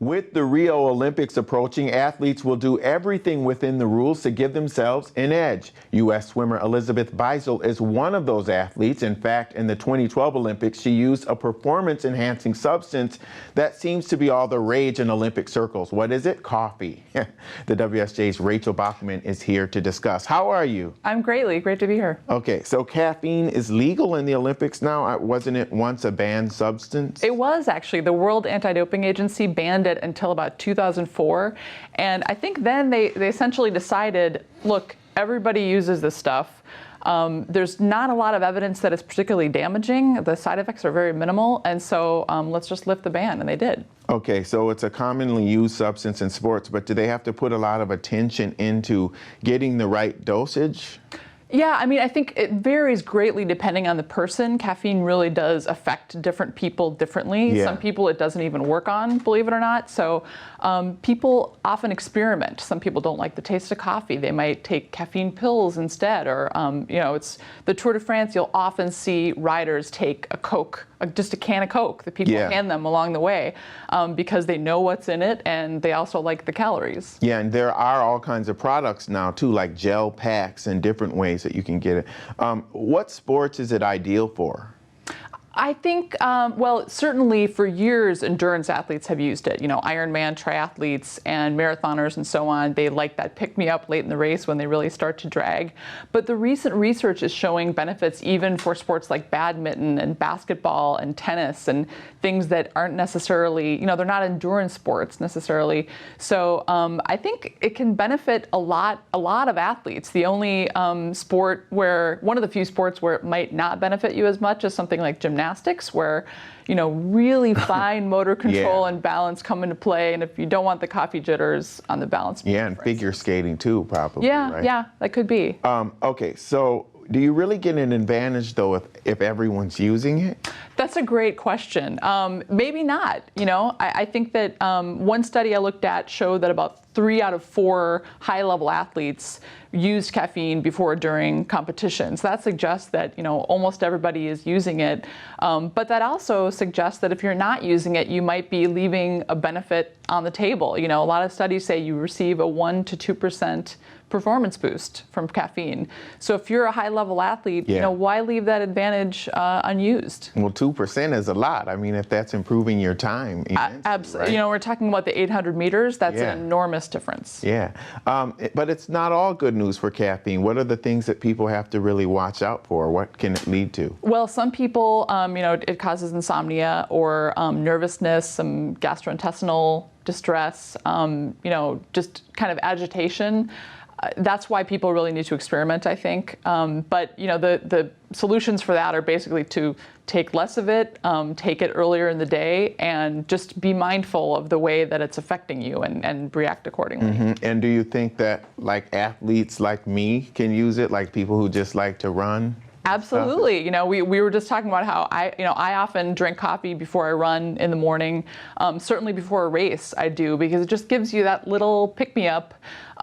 With the Rio Olympics approaching, athletes will do everything within the rules to give themselves an edge. U.S. swimmer Elizabeth Beisel is one of those athletes. In fact, in the 2012 Olympics, she used a performance-enhancing substance that seems to be all the rage in Olympic circles. What is it? Coffee. The WSJ's Rachel Bachman is here to discuss. How are you? I'm great to be here. Okay, so caffeine is legal in the Olympics now. Wasn't it once a banned substance? It was actually. The World Anti-Doping Agency banned it until about 2004. And I think then they essentially decided, look, everybody uses this stuff. There's not a lot of evidence that it's particularly damaging. The side effects are very minimal. And so let's just lift the ban. And they did. Okay, so it's a commonly used substance in sports, but do they have to put a lot of attention into getting the right dosage? Yeah, I mean, I think it varies greatly depending on the person. Caffeine really does affect different people differently. Yeah. Some people it doesn't even work on, believe it or not. So people often experiment. Some people don't like the taste of coffee. They might take caffeine pills instead. Or, it's the Tour de France, you'll often see riders take a Coke, just a can of Coke that people hand them along the way because they know what's in it and they also like the calories. Yeah, and there are all kinds of products now too, like gel packs and different ways that you can get it. What sports is it ideal for? I think, well, certainly for years, endurance athletes have used it. You know, Ironman triathletes and marathoners and so on, they like that pick-me-up late in the race when they really start to drag. But the recent research is showing benefits even for sports like badminton and basketball and tennis and things that aren't necessarily, they're not endurance sports necessarily. So I think it can benefit a lot of athletes. The only sport where, one of the few sports where it might not benefit you as much is something like gymnastics, where really fine motor control and balance come into play, and if you don't want the coffee jitters on the balance beam, and figure skating too, probably. Right? Yeah, that could be. Okay, so do you really get an advantage though if everyone's using it? That's a great question. Maybe not. I think that one study I looked at showed that about 3 out of 4 high-level athletes used caffeine before or during competitions. That suggests that almost everybody is using it. But that also suggests that if you're not using it, you might be leaving a benefit on the table. A lot of studies say you receive a 1% to 2% performance boost from caffeine. So if you're a high-level athlete, why leave that advantage unused? Well, 2% is a lot. I mean, if that's improving your time immensely, absolutely. Right? We're talking about the 800 meters. That's an enormous difference. Yeah, but it's not all good news for caffeine. What are the things that people have to really watch out for? What can it lead to? Well, some people, it causes insomnia or nervousness, some gastrointestinal distress, just kind of agitation. That's why people really need to experiment, I think. But the solutions for that are basically to take less of it, take it earlier in the day, and just be mindful of the way that it's affecting you and react accordingly. Mm-hmm. And do you think that like athletes like me can use it, like people who just like to run? Absolutely. We were just talking about how I often drink coffee before I run in the morning. Certainly before a race I do, because it just gives you that little pick-me-up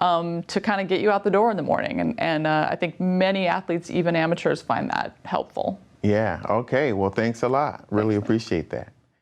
to kind of get you out the door in the morning. And I think many athletes, even amateurs, find that helpful. Yeah. Okay. Well, thanks a lot. Really appreciate that.